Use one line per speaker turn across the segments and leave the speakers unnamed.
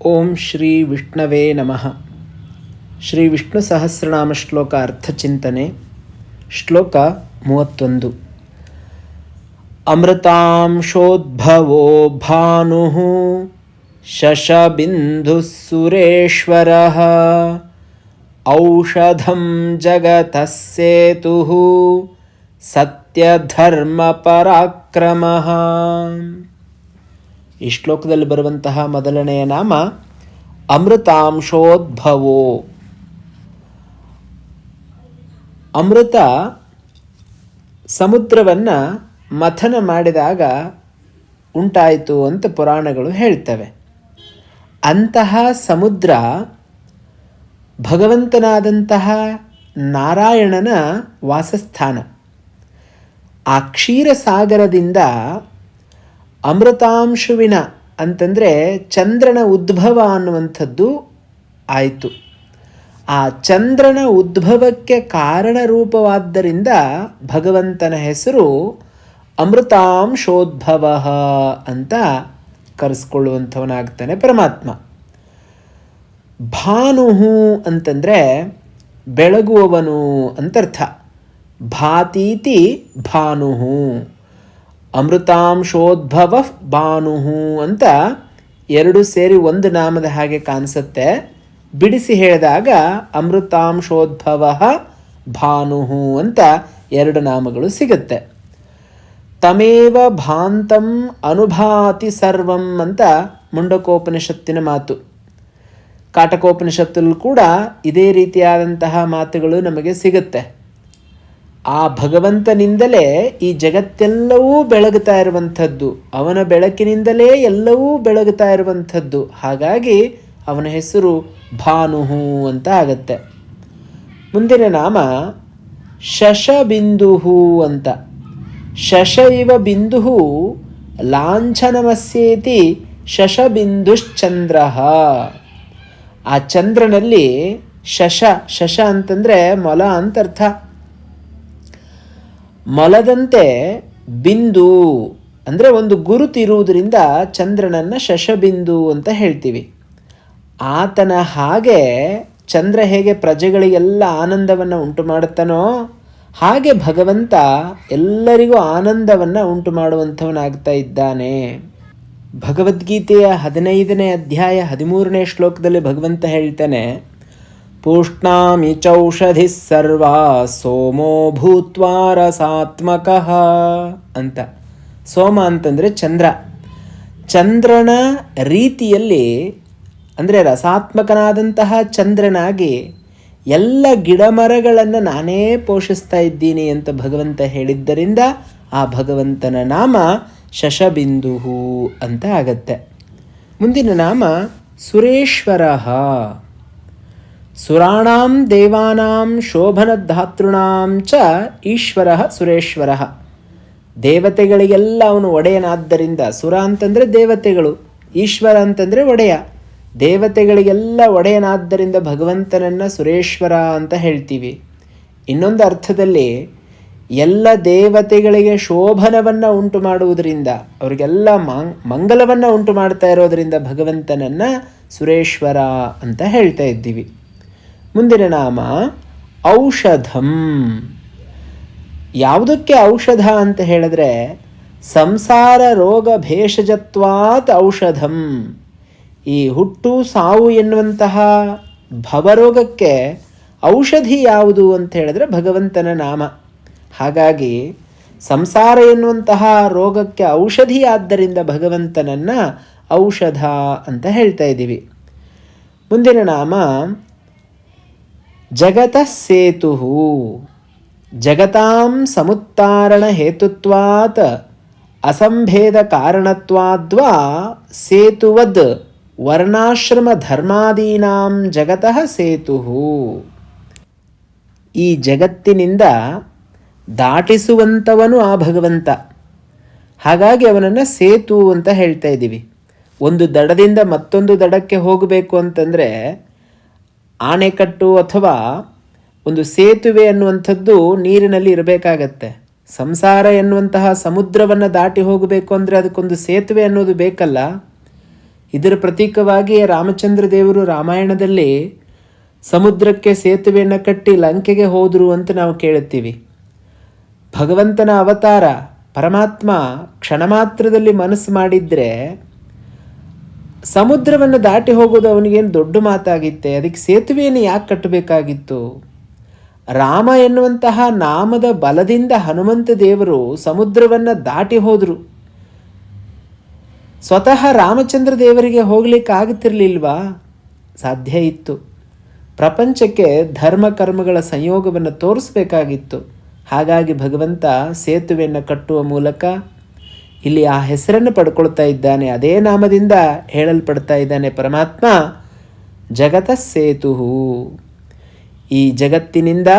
ಓಂ ಶ್ರೀ ವಿಷ್ಣವೇ ನಮಃ. ಶ್ರೀ ವಿಷ್ಣು ಸಹಸ್ರನಾಮ ಶ್ಲೋಕ ಅರ್ಥಚಿಂತನೆ. ಶ್ಲೋಕ 31. ಅಮೃತಾಂಶೋದ್ಭವೋ ಭಾನುಃ ಶಶಬಿಂದುಃ ಸುರೇಶ್ವರಃ ಔಷಧಂ ಜಗತಃ ಸೇತುಃ ಸತ್ಯಧರ್ಮ ಪರಾಕ್ರಮಃ. ಈ ಶ್ಲೋಕದಲ್ಲಿ ಬರುವಂತಹ ಮೊದಲನೆಯ ನಾಮ ಅಮೃತಾಂಶೋದ್ಭವೋ. ಅಮೃತ ಸಮುದ್ರವನ್ನು ಮಥನ ಮಾಡಿದಾಗ ಉಂಟಾಯಿತು ಅಂತ ಪುರಾಣಗಳು ಹೇಳ್ತವೆ. ಅಂತಹ ಸಮುದ್ರ ಭಗವಂತನಾದಂತಹ ನಾರಾಯಣನ ವಾಸಸ್ಥಾನ. ಆ ಕ್ಷೀರಸಾಗರದಿಂದ ಅಮೃತಾಂಶುವಿನ ಅಂತಂದರೆ ಚಂದ್ರನ ಉದ್ಭವ ಅನ್ನುವಂಥದ್ದು ಆಯಿತು. ಆ ಚಂದ್ರನ ಉದ್ಭವಕ್ಕೆ ಕಾರಣರೂಪವಾದ್ದರಿಂದ ಭಗವಂತನ ಹೆಸರು ಅಮೃತಾಂಶೋದ್ಭವ ಅಂತ ಕರೆಸ್ಕೊಳ್ಳುವಂಥವನಾಗ್ತಾನೆ ಪರಮಾತ್ಮ. ಭಾನುಹು ಅಂತಂದರೆ ಬೆಳಗುವವನು ಅಂತರ್ಥ. ಭಾತೀತಿ ಭಾನುಹು. ಅಮೃತಾಂಶೋದ್ಭವ ಭಾನುಹು ಅಂತ ಎರಡು ಸೇರಿ ಒಂದು ನಾಮದ ಹಾಗೆ ಕಾಣಿಸುತ್ತೆ. ಬಿಡಿಸಿ ಹೇಳಿದಾಗ ಅಮೃತಾಂಶೋದ್ಭವ ಭಾನುಹು ಅಂತ ಎರಡು ನಾಮಗಳು ಸಿಗುತ್ತೆ. ತಮೇವ ಭಾಂತಂ ಅನುಭಾತಿ ಸರ್ವಂ ಅಂತ ಮುಂಡಕೋಪನಿಷತ್ತಿನ ಮಾತು. ಕಾಟಕೋಪನಿಷತ್ತಲ್ಲೂ ಕೂಡ ಇದೇ ರೀತಿಯಾದಂತಹ ಮಾತುಗಳು ನಮಗೆ ಸಿಗುತ್ತೆ. ಆ ಭಗವಂತನಿಂದಲೇ ಈ ಜಗತ್ತೆಲ್ಲವೂ ಬೆಳಗುತ್ತಾ ಇರುವಂಥದ್ದು, ಅವನ ಬೆಳಕಿನಿಂದಲೇ ಎಲ್ಲವೂ ಬೆಳಗುತ್ತಾ ಇರುವಂಥದ್ದು. ಹಾಗಾಗಿ ಅವನ ಹೆಸರು ಭಾನುಹು ಅಂತ ಆಗತ್ತೆ. ಮುಂದಿನ ನಾಮ ಶಶಬಿಂದುಹು ಅಂತ. ಶಶ ಇವ ಬಿಂದುಹು ಲಾಂಛನಮಸ್ಯೇತಿ ಶಶಬಿಂದುಶ್ಚಂದ್ರ. ಆ ಚಂದ್ರನಲ್ಲಿ ಶಶ ಅಂತಂದರೆ ಮೊಲ ಅಂತರ್ಥ. ಮೊಲದಂತೆ ಬಿಂದು ಅಂದರೆ ಒಂದು ಗುರುತಿರುವುದರಿಂದ ಚಂದ್ರನನ್ನು ಶಶಬಿಂದು ಅಂತ ಹೇಳ್ತೀವಿ. ಆತನ ಹಾಗೆ ಚಂದ್ರ ಹೇಗೆ ಪ್ರಜೆಗಳಿಗೆಲ್ಲ ಆನಂದವನ್ನು ಉಂಟು ಮಾಡುತ್ತಾನೋ ಹಾಗೆ ಭಗವಂತ ಎಲ್ಲರಿಗೂ ಆನಂದವನ್ನು ಉಂಟು ಮಾಡುವಂಥವನಾಗ್ತಾ ಇದ್ದಾನೆ. ಭಗವದ್ಗೀತೆಯ 15ನೇ ಅಧ್ಯಾಯ 13ನೇ ಶ್ಲೋಕದಲ್ಲಿ ಭಗವಂತ ಹೇಳ್ತಾನೆ, ಪೂಷ್ಣಾಮಿ ಚೌಷಧಿ ಸರ್ವಾ ಸೋಮೋ ಭೂತ್ವಾ ರಸಾತ್ಮಕಃ ಅಂತ. ಸೋಮ ಅಂತಂದರೆ ಚಂದ್ರ. ಚಂದ್ರನ ರೀತಿಯಲ್ಲಿ ಅಂದರೆ ರಸಾತ್ಮಕನಾದಂತಹ ಚಂದ್ರನಾಗಿ ಎಲ್ಲ ಗಿಡಮರಗಳನ್ನು ನಾನೇ ಪೋಷಿಸ್ತಾ ಇದ್ದೀನಿ ಅಂತ ಭಗವಂತ ಹೇಳಿದ್ದರಿಂದ ಆ ಭಗವಂತನ ನಾಮ ಶಶಬಿಂದುಹು ಅಂತ ಆಗತ್ತೆ. ಮುಂದಿನ ನಾಮ ಸುರೇಶ್ವರಃ. ಸುರಾಣಾಂ ದೇವಾನಾಂ ಶೋಭನಧಾತೃಣಾಂ ಚ ಈಶ್ವರಃ ಸುರೇಶ್ವರಃ. ದೇವತೆಗಳಿಗೆಲ್ಲ ಅವನು ಒಡೆಯನಾದ್ದರಿಂದ, ಸುರ ಅಂತಂದರೆ ದೇವತೆಗಳು, ಈಶ್ವರ ಅಂತಂದರೆ ಒಡೆಯ. ದೇವತೆಗಳಿಗೆಲ್ಲ ಒಡೆಯನಾದ್ದರಿಂದ ಭಗವಂತನನ್ನು ಸುರೇಶ್ವರ ಅಂತ ಹೇಳ್ತೀವಿ. ಇನ್ನೊಂದು ಅರ್ಥದಲ್ಲಿ ಎಲ್ಲ ದೇವತೆಗಳಿಗೆ ಶೋಭನವನ್ನು ಉಂಟು ಮಾಡುವುದರಿಂದ, ಅವರಿಗೆಲ್ಲ ಮಂಗಲವನ್ನು ಉಂಟು ಮಾಡ್ತಾ ಇರೋದರಿಂದ ಭಗವಂತನನ್ನು ಸುರೇಶ್ವರ ಅಂತ ಹೇಳ್ತಾ ಇದ್ದೀವಿ. ಮುಂದಿನ ನಾಮ ಔಷಧಂ. ಯಾವುದಕ್ಕೆ ಔಷಧ ಅಂತ ಹೇಳಿದ್ರೆ ಸಂಸಾರ ರೋಗ ಭೇಷಜತ್ವಾತ್ ಔಷಧಂ. ಈ ಹುಟ್ಟು ಸಾವು ಎನ್ನುವಂತಹ ಭವರೋಗಕ್ಕೆ ಔಷಧಿ ಯಾವುದು ಅಂತ ಹೇಳಿದ್ರೆ ಭಗವಂತನ ನಾಮ. ಹಾಗಾಗಿ ಸಂಸಾರ ಎನ್ನುವಂತಹ ರೋಗಕ್ಕೆ ಔಷಧಿ ಆದ್ದರಿಂದ ಭಗವಂತನನ್ನು ಔಷಧ ಅಂತ ಹೇಳ್ತಾ ಇದ್ದೀವಿ. ಮುಂದಿನ ನಾಮ ಜಗತಃ ಸೇತುಃ. ಜಗತಾಂ ಸಮುತ್ತಾರಣ ಹೇತುತ್ವಾತ್ ಅಸಂಭೇದ ಕಾರಣತ್ವಾದ್ವಾ ಸೇತುವದ್ ವರ್ಣಾಶ್ರಮ ಧರ್ಮಾದೀನಾಂ ಜಗತಃ ಸೇತುಃ. ಈ ಜಗತ್ತಿನಿಂದ ದಾಟಿಸುವಂಥವನು ಆ ಭಗವಂತ. ಹಾಗಾಗಿ ಅವನನ್ನು ಸೇತು ಅಂತ ಹೇಳ್ತಾ ಇದ್ದೀವಿ. ಒಂದು ದಡದಿಂದ ಮತ್ತೊಂದು ದಡಕ್ಕೆ ಹೋಗಬೇಕು ಅಂತಂದರೆ ಆಣೆಕಟ್ಟು ಅಥವಾ ಒಂದು ಸೇತುವೆ ಅನ್ನುವಂಥದ್ದು ನೀರಿನಲ್ಲಿ ಇರಬೇಕಾಗತ್ತೆ. ಸಂಸಾರ ಎನ್ನುವಂತಹ ಸಮುದ್ರವನ್ನು ದಾಟಿ ಹೋಗಬೇಕು ಅಂದರೆ ಅದಕ್ಕೊಂದು ಸೇತುವೆ ಅನ್ನೋದು ಬೇಕಲ್ಲ. ಇದರ ಪ್ರತೀಕವಾಗಿ ರಾಮಚಂದ್ರ ದೇವರು ರಾಮಾಯಣದಲ್ಲಿ ಸಮುದ್ರಕ್ಕೆ ಸೇತುವೆಯನ್ನು ಕಟ್ಟಿ ಲಂಕೆಗೆ ಹೋದರು ಅಂತ ನಾವು ಕೇಳುತ್ತೀವಿ. ಭಗವಂತನ ಅವತಾರ ಪರಮಾತ್ಮ ಕ್ಷಣ ಮಾತ್ರದಲ್ಲಿ ಮನಸ್ಸು ಮಾಡಿದರೆ ಸಮುದ್ರವನ್ನು ದಾಟಿ ಹೋಗೋದು ಅವನಿಗೇನು ದೊಡ್ಡ ಮಾತಾಗಿತ್ತೆ? ಅದಕ್ಕೆ ಸೇತುವೆಯನ್ನು ಯಾಕೆ ಕಟ್ಟಬೇಕಾಗಿತ್ತು? ರಾಮ ಎನ್ನುವಂತಹ ನಾಮದ ಬಲದಿಂದ ಹನುಮಂತ ದೇವರು ಸಮುದ್ರವನ್ನು ದಾಟಿ ಹೋದರು. ಸ್ವತಃ ರಾಮಚಂದ್ರ ದೇವರಿಗೆ ಹೋಗಲಿಕ್ಕಾಗುತ್ತಿರಲಿಲ್ವಾ? ಸಾಧ್ಯ ಇತ್ತು. ಪ್ರಪಂಚಕ್ಕೆ ಧರ್ಮ ಕರ್ಮಗಳ ಸಂಯೋಗವನ್ನು ತೋರಿಸಬೇಕಾಗಿತ್ತು. ಹಾಗಾಗಿ ಭಗವಂತ ಸೇತುವೆಯನ್ನು ಕಟ್ಟುವ ಮೂಲಕ ಇಲ್ಲಿ ಆ ಹೆಸರನ್ನು ಪಡ್ಕೊಳ್ತಾ ಇದ್ದಾನೆ. ಅದೇ ನಾಮದಿಂದ ಹೇಳಲ್ಪಡ್ತಾ ಇದ್ದಾನೆ ಪರಮಾತ್ಮ ಜಗತ ಸೇತು. ಈ ಜಗತ್ತಿನಿಂದ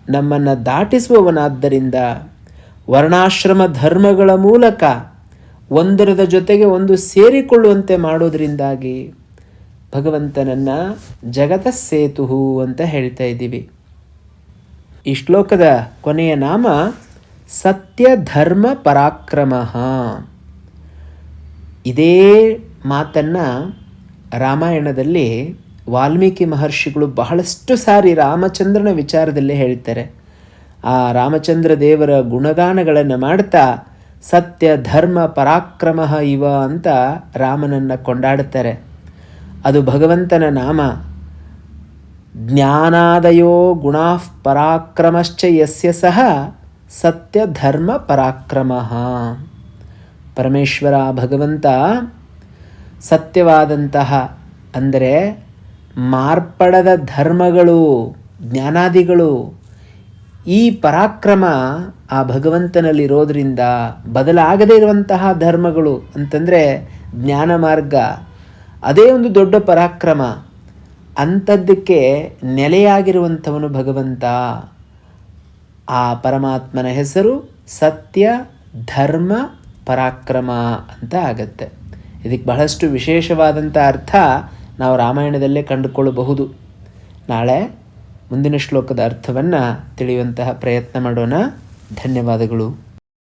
ನಮ್ಮನ್ನು ದಾಟಿಸುವವನಾದ್ದರಿಂದ ವರ್ಣಾಶ್ರಮ ಧರ್ಮಗಳ ಮೂಲಕ ಒಂದರದ ಜೊತೆಗೆ ಒಂದು ಸೇರಿಕೊಳ್ಳುವಂತೆ ಮಾಡೋದರಿಂದಾಗಿ ಭಗವಂತನನ್ನು ಜಗತ ಸೇತು ಅಂತ ಹೇಳ್ತಾ ಇದ್ದೀವಿ. ಈ ಶ್ಲೋಕದ ಕೊನೆಯ ನಾಮ ಸತ್ಯ ಧರ್ಮ ಪರಾಕ್ರಮ. ಇದೇ ಮಾತನ್ನು ರಾಮಾಯಣದಲ್ಲಿ ವಾಲ್ಮೀಕಿ ಮಹರ್ಷಿಗಳು ಬಹಳಷ್ಟು ಸಾರಿ ರಾಮಚಂದ್ರನ ವಿಚಾರದಲ್ಲಿ ಹೇಳ್ತಾರೆ. ಆ ರಾಮಚಂದ್ರ ದೇವರ ಗುಣಗಾನಗಳನ್ನು ಮಾಡ್ತಾ ಸತ್ಯ ಧರ್ಮ ಪರಾಕ್ರಮ ಇವ ಅಂತ ರಾಮನನ್ನು ಕೊಂಡಾಡುತ್ತಾರೆ. ಅದು ಭಗವಂತನ ನಾಮ. ಜ್ಞಾನಾದಯೋ ಗುಣಾಃ ಪರಾಕ್ರಮಶ್ಚ ಯಸ್ಯ ಸಹ ಸತ್ಯ ಧರ್ಮ ಪರಾಕ್ರಮ. ಪರಮೇಶ್ವರ ಭಗವಂತ ಸತ್ಯವಾದಂತಹ ಅಂದರೆ ಮಾರ್ಪಡದ ಧರ್ಮಗಳು ಜ್ಞಾನಾದಿಗಳು ಈ ಪರಾಕ್ರಮ ಆ ಭಗವಂತನಲ್ಲಿರೋದ್ರಿಂದ ಬದಲಾಗದೇ ಇರುವಂತಹ ಧರ್ಮಗಳು ಅಂತಂದರೆ ಜ್ಞಾನ ಮಾರ್ಗ, ಅದೇ ಒಂದು ದೊಡ್ಡ ಪರಾಕ್ರಮ. ಅಂಥದ್ದಕ್ಕೆ ನೆಲೆಯಾಗಿರುವಂಥವನು ಭಗವಂತ. ಆ ಪರಮಾತ್ಮನ ಹೆಸರು ಸತ್ಯ ಧರ್ಮ ಪರಾಕ್ರಮ ಅಂತ ಆಗತ್ತೆ. ಇದಕ್ಕೆ ಬಹಳಷ್ಟು ವಿಶೇಷವಾದಂಥ ಅರ್ಥ ನಾವು ರಾಮಾಯಣದಲ್ಲೇ ಕಂಡುಕೊಳ್ಳಬಹುದು. ನಾಳೆ ಮುಂದಿನ ಶ್ಲೋಕದ ಅರ್ಥವನ್ನು ತಿಳಿಯುವಂತಹ ಪ್ರಯತ್ನ ಮಾಡೋಣ. ಧನ್ಯವಾದಗಳು.